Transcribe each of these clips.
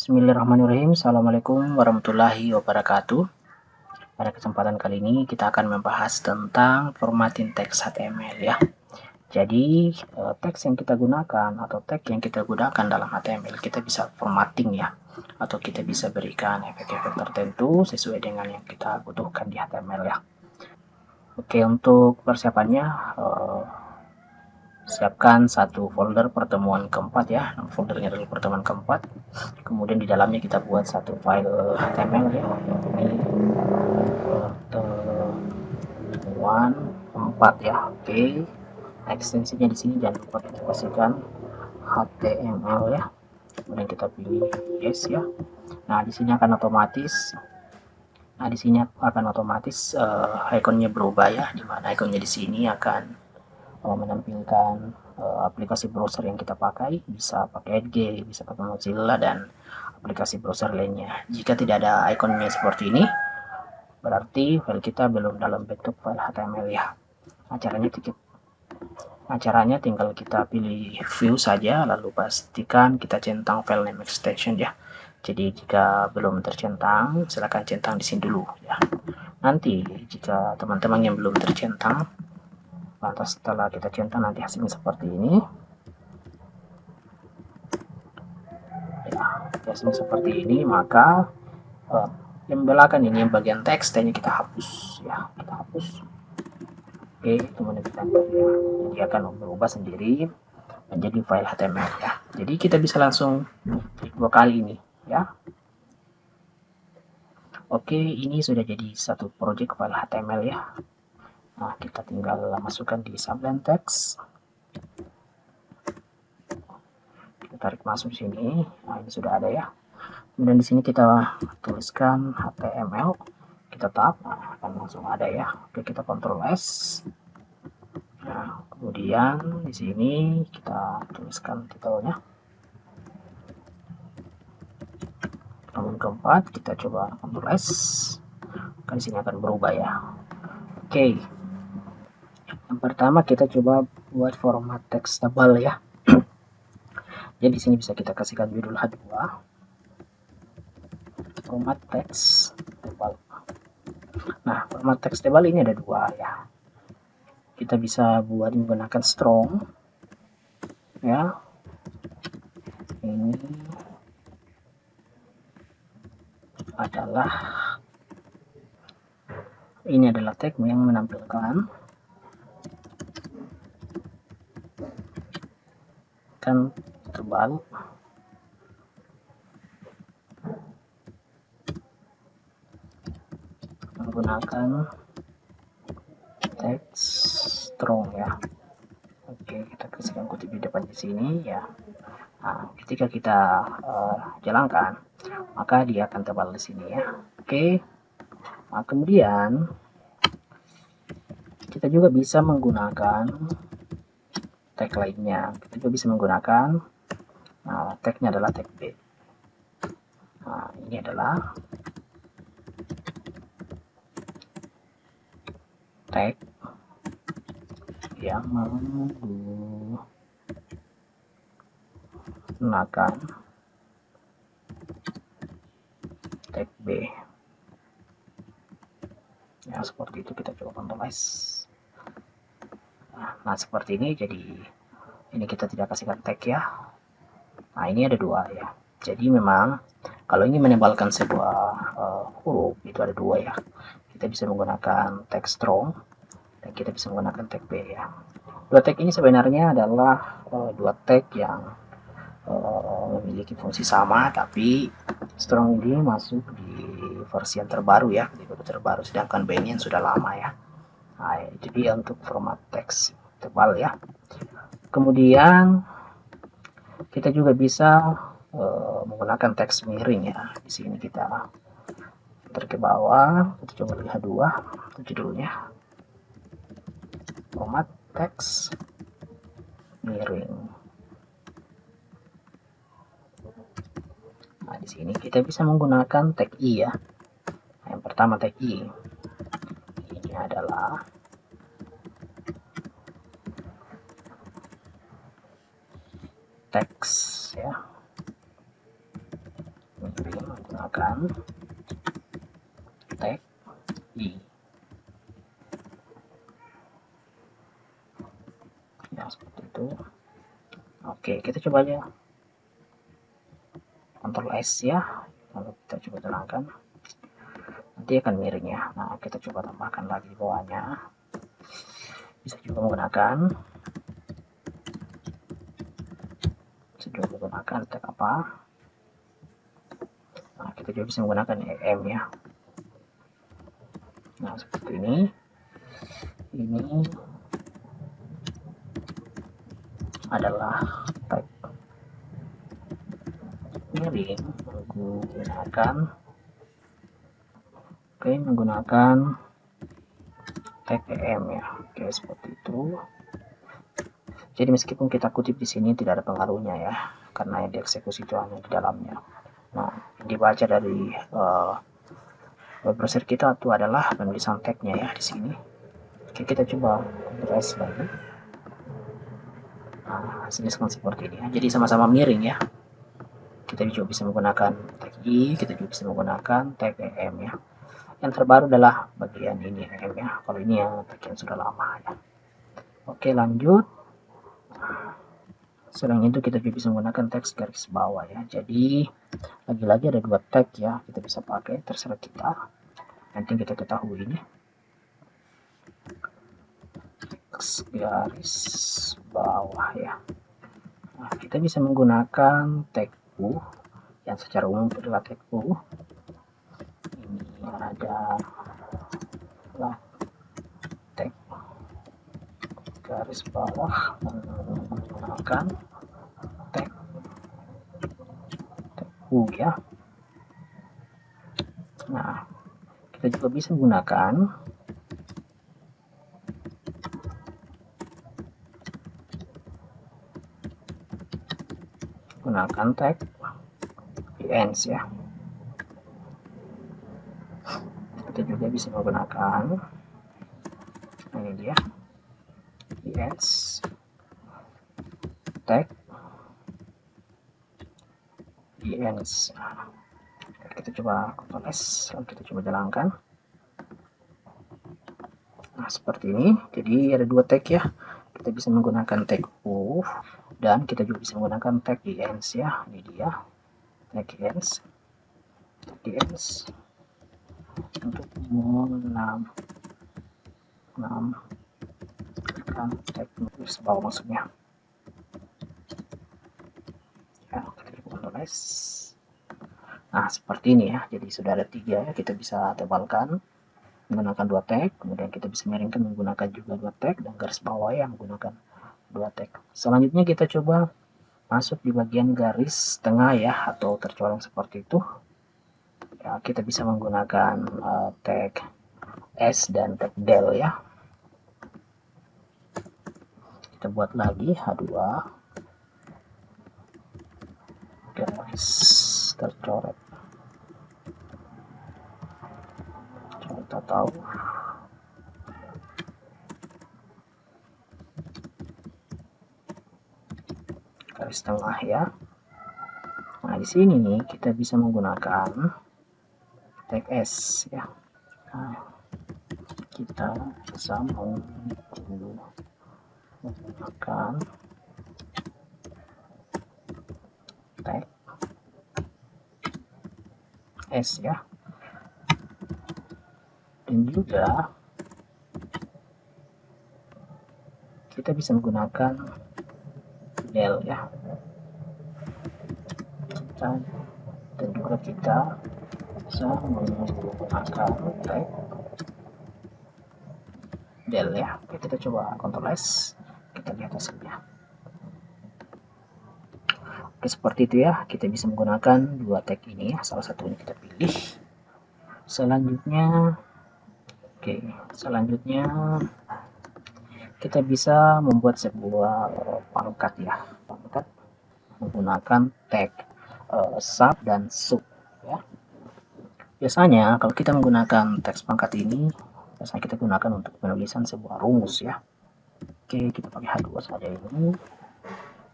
Bismillahirrahmanirrahim. Assalamualaikum warahmatullahi wabarakatuh. Pada kesempatan kali ini kita akan membahas tentang formatting teks HTML ya. Jadi teks yang kita gunakan atau tag yang kita gunakan dalam HTML kita bisa formatting ya, atau kita bisa berikan efek-efek tertentu sesuai dengan yang kita butuhkan di HTML ya. Oke, untuk persiapannya siapkan satu folder pertemuan keempat ya. Foldernya adalah pertemuan keempat. Kemudian di dalamnya kita buat satu file HTML ya. Ini pertemuan keempat ya. Oke. Ekstensinya di sini jangan lupa kita pastikan HTML ya. Kemudian kita pilih yes ya. Nah, di sini akan otomatis ikonnya berubah ya, di mana ikonnya di sini akan menampilkan aplikasi browser yang kita pakai, bisa pakai Edge, bisa pakai Mozilla dan aplikasi browser lainnya. Jika tidak ada ikonnya seperti ini, berarti file kita belum dalam bentuk file HTML ya. Caranya tinggal kita pilih view saja, lalu pastikan kita centang file name extension ya. Jadi jika belum tercentang, silakan centang di sini dulu ya. Nanti jika teman-teman yang belum tercentang, lantas setelah kita centang nanti hasilnya seperti ini ya. Hasilnya seperti ini, maka yang belakang ini yang bagian teks kita hapus ya, kita hapus. Oke, kemudian kita ya, dia akan berubah sendiri menjadi file HTML ya. Jadi kita bisa langsung klik 2 kali ini ya. Oke, ini sudah jadi satu project file HTML ya. Nah, kita tinggal masukkan di Sublime Text. Kita tarik masuk sini. Nah, ini sudah ada ya. Kemudian di sini kita tuliskan HTML. Kita tap, nah, akan langsung ada ya. Oke, kita Ctrl S. Nah, kemudian di sini kita tuliskan titelnya. Namun keempat kita coba Ctrl S. Kan di sini akan berubah ya. Oke. Yang pertama kita coba buat format teks tebal ya. Jadi di sini bisa kita kasihkan judul H2. Format teks tebal. Nah, format teks tebal ini ada dua ya. Kita bisa buat menggunakan strong ya. Ini adalah tag yang menampilkan kan tebal menggunakan teks strong ya. Oke, kita kasihkan kutip di depan di sini ya. Nah, ketika kita jalankan, maka dia akan tebal di sini ya. Oke. Nah, kemudian kita juga bisa menggunakan tag lainnya. Kita juga bisa menggunakan tagnya adalah tag B. Nah, ini adalah tag yang menggunakan tag B ya, seperti itu. Kita coba Ctrl S. Nah, seperti ini. Jadi ini kita tidak kasihkan tag ya. Nah, ini ada dua ya. Jadi memang kalau ingin menebalkan sebuah huruf itu ada dua ya. Kita bisa menggunakan tag strong dan kita bisa menggunakan tag B ya. Dua tag ini sebenarnya adalah dua tag yang memiliki fungsi sama, tapi strong ini masuk di versi yang terbaru ya, di versi terbaru, sedangkan B ini yang sudah lama ya. Nah, jadi untuk format teks tebal ya. Kemudian kita juga bisa menggunakan teks miring ya. Di sini kita tarik ke bawah, kita coba lihat dua judulnya, format teks miring. Nah, di sini kita bisa menggunakan tag I ya. Yang pertama tag I. Ini adalah teks ya. menggunakan tag I. Ya, seperti itu. Oke, kita coba aja Ctrl S ya, lalu kita coba terangkan, nanti akan miring ya. Nah, kita coba tambahkan lagi di bawahnya, bisa juga menggunakan tag apa. Nah, kita juga bisa menggunakan EM ya. Nah, seperti ini adalah tag miring menggunakan tag EM ya. Oke, seperti itu. Jadi meskipun kita kutip di sini tidak ada pengaruhnya ya, karena yang dieksekusi itu hanya di dalamnya. Nah, dibaca dari web browser kita itu adalah penulisan tagnya ya di sini. Oke, kita coba press lagi. Nah, hasilnya seperti ini ya. Jadi sama-sama miring ya. Kita juga bisa menggunakan tag I, kita juga bisa menggunakan tag EM ya. Yang terbaru adalah bagian ini EM ya. Kalau ini yang tag yang sudah lama ya. Oke, lanjut. Selain itu kita juga bisa menggunakan teks garis bawah ya. Jadi lagi-lagi ada dua tag ya, kita bisa pakai, terserah kita. Nanti kita ketahui ini teks garis bawah ya. Nah, kita bisa menggunakan tag U yang secara umum adalah tag U. Ini ada tag garis bawah menggunakan tag U ya. Nah, kita juga bisa menggunakan tag ends ya. Kita juga bisa menggunakan, ini dia, ends tag ends. Kita coba Ctrl S, lalu kita coba jalankan. Nah, seperti ini. Jadi ada dua tag ya. Kita bisa menggunakan tag U dan kita juga bisa menggunakan tag ends ya. Ini dia tag ends untuk menambahkan tag garis bawah maksudnya. Ya, kita coba Ctrl S. Nah, seperti ini ya. Jadi sudah ada 3 ya. Kita bisa tebalkan menggunakan 2 tag, kemudian kita bisa miringkan menggunakan juga 2 tag, dan garis bawah yang menggunakan 2 tag. Selanjutnya kita coba masuk di bagian garis tengah ya, atau tercoreng seperti itu. Ya, kita bisa menggunakan tag S dan tag del ya. Kita buat lagi H2 garis tercoret atau garis tengah ya. Nah, di sini nih kita bisa menggunakan tag S ya. Nah, kita bisa menggunakan tag S ya. Dan juga kita bisa menggunakan del ya. Dan juga kita bisa menggunakan tag del ya. Oke, kita coba Ctrl S, kita lihat hasilnya. Oke, seperti itu ya. Kita bisa menggunakan 2 tag ini ya. Salah satunya kita pilih. Selanjutnya kita bisa membuat sebuah pangkat ya. Pangkat menggunakan tag sub dan sub ya. Biasanya kalau kita menggunakan teks pangkat ini, biasanya kita gunakan untuk penulisan sebuah rumus ya. Oke, kita pakai H2 saja ini.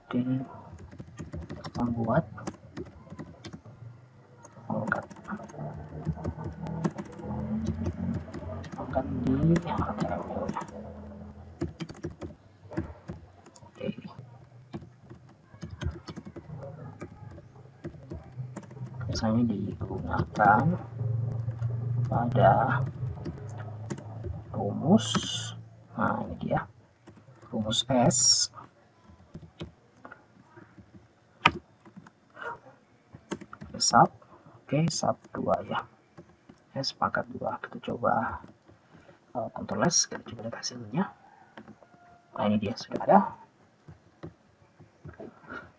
Oke, membuat di HTML ya. Oke. Biasanya digunakan pada rumus. Nah, ini dia rumus S. Sub, oke, sub 2 ya. S pangkat 2. Kita coba Ctrl S, kita coba lihat hasilnya. Nah, ini dia sudah ada.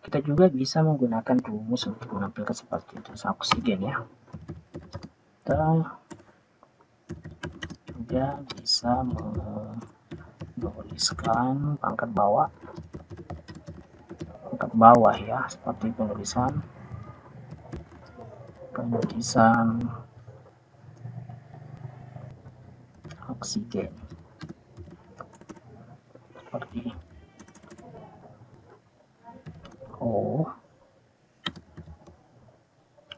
Kita juga bisa menggunakan rumus untuk menampilkan seperti itu oksigen ya. Kita juga bisa menuliskan pangkat bawah ya, seperti penulisan oksigen seperti O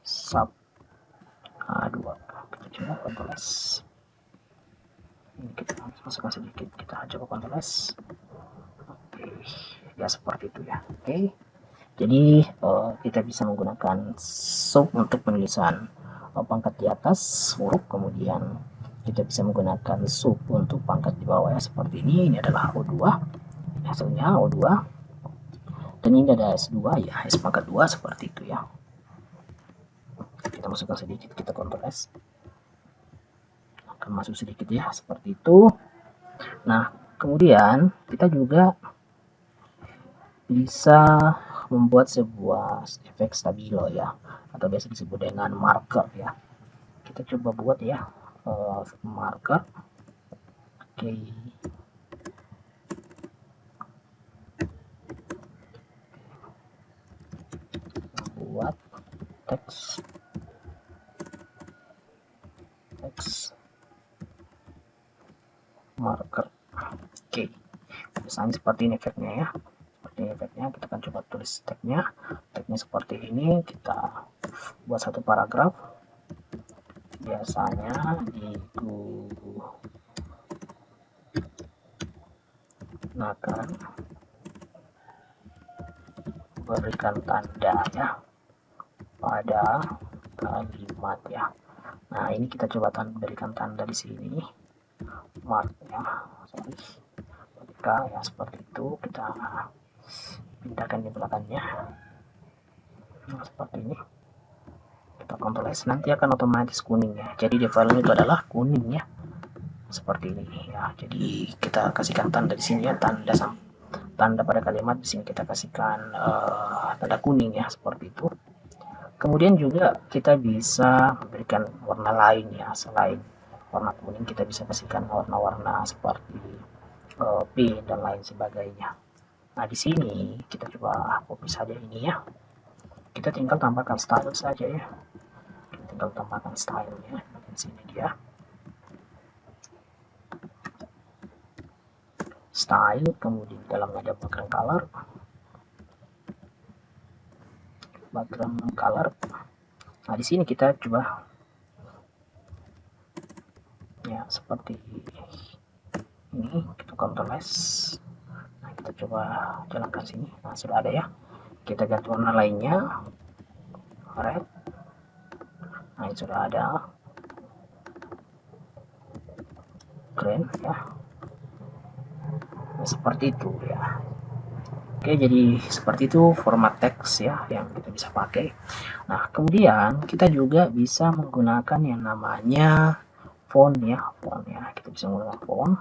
sub A2. Kita coba Ctrl S. Ini kita masukkan sedikit, kita coba Ctrl S. Oke, ya seperti itu ya. Oke, jadi kita bisa menggunakan sub untuk penulisan pangkat di atas huruf, kemudian kita bisa menggunakan sub untuk pangkat di bawah ya, seperti ini. Ini adalah O2, hasilnya O2, dan ini ada S2 ya, S pangkat 2 seperti itu ya. Kita masukkan sedikit, kita Ctrl S, akan masuk sedikit ya, seperti itu. Nah, kemudian kita juga bisa membuat sebuah efek stabilo ya, atau biasa disebut dengan marker ya. Kita coba buat ya, marker. Oke, buat teks marker. Oke, misalnya seperti ini efeknya ya. Efeknya kita akan coba tulis tagnya seperti ini. Kita buat satu paragraf, biasanya digunakan berikan tanda ya pada kalimat ya. Nah, ini kita coba berikan tanda di sini, mark ya, ya seperti itu. Kita pindahkan di belakangnya, nah, seperti ini. Kita Ctrl S, nanti akan otomatis kuning ya. Jadi default itu adalah kuning ya, seperti ini ya. Jadi kita kasihkan tanda di sini ya, tanda pada kalimat di sini kita kasihkan tanda kuning ya, seperti itu. Kemudian juga kita bisa memberikan warna lain ya, selain warna kuning kita bisa kasihkan warna-warna seperti pink dan lain sebagainya. Nah, di sini kita coba copy saja ini ya. Kita tinggal tambahkan style saja ya. Kita tinggal tambahkan stylenya di sini dia. Style, kemudian dalamnya ada background color. Nah, di sini kita coba ya seperti ini, kita Ctrl S. Nah, kita coba jalankan sini. Nah, sudah ada ya. Kita ganti warna lainnya, red. Nah, ini sudah ada green ya. Nah, seperti itu ya. Oke, jadi seperti itu format teks ya yang kita bisa pakai. Nah, kemudian kita juga bisa menggunakan yang namanya font ya, kita bisa menggunakan font.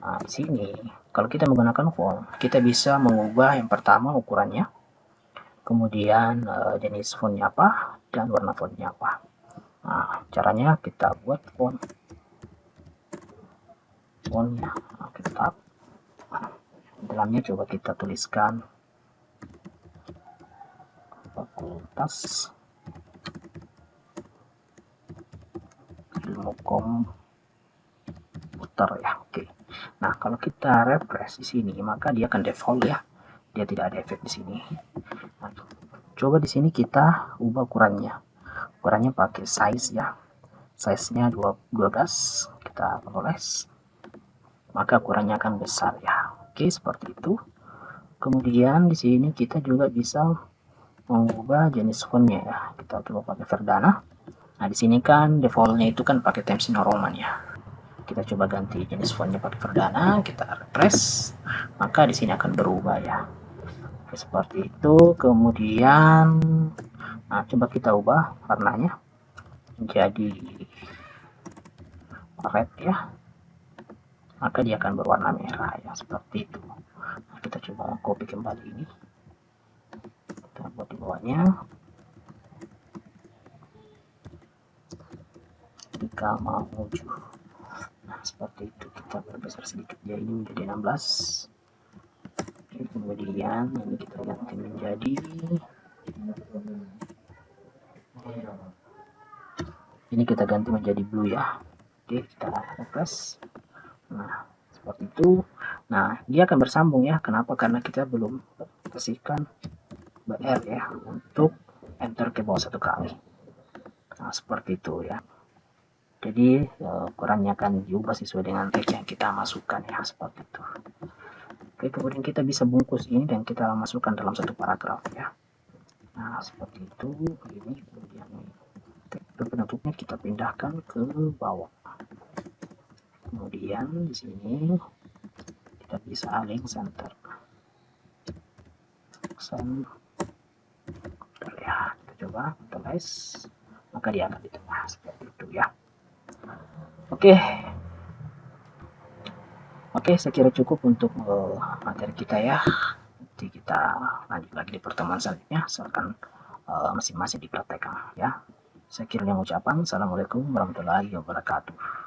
Nah, di sini kalau kita menggunakan font, kita bisa mengubah yang pertama ukurannya, kemudian jenis fontnya apa, dan warna fontnya apa. Nah, caranya kita buat fontnya. Nah, kita tap. Dalamnya coba kita tuliskan Fakultas Ilmu Komputer ya. Oke. Nah, kalau kita refresh di sini, maka dia akan default ya. Dia tidak ada efek di sini. Nah, coba di sini kita ubah ukurannya. Ukurannya pakai size ya. Size-nya 12. Kita Ctrl S. maka ukurannya akan besar ya. Oke, seperti itu. Kemudian di sini kita juga bisa mengubah jenis fontnya ya. Kita coba pakai Verdana. Nah, di sini kan defaultnya itu kan pakai Times New Roman ya. Kita coba ganti jenis fontnya pakai Verdana, kita refresh, maka di sini akan berubah ya. Oke, seperti itu. Kemudian, nah coba kita ubah warnanya menjadi red ya. Maka dia akan berwarna merah ya, seperti itu. Nah, kita coba copy kembali ini, kita buat di bawahnya. Jika mau 7, nah seperti itu, kita perbesar sedikit ya, ini menjadi 16. Oke, kemudian ini kita ganti menjadi, ini kita ganti menjadi blue ya. Oke, kita refresh. Nah, seperti itu. Nah, dia akan bersambung ya. Kenapa? Karena kita belum kasihkan BR ya untuk enter ke bawah satu kali. Nah, seperti itu ya. Jadi ukurannya akan diubah sesuai dengan teks yang kita masukkan ya, seperti itu. Oke, kemudian kita bisa bungkus ini dan kita masukkan dalam satu paragraf ya. Nah, seperti itu. Ini kemudian penutupnya kita pindahkan ke bawah. Kemudian di sini kita bisa link center ya. Kita coba tulis, maka dia akan di tengah seperti itu ya. Oke, saya kira cukup untuk materi kita ya. Nanti kita lanjut lagi di pertemuan selanjutnya, asalkan masing-masing dipraktekkan ya. Saya kira yang ucapan, assalamualaikum warahmatullahi wabarakatuh.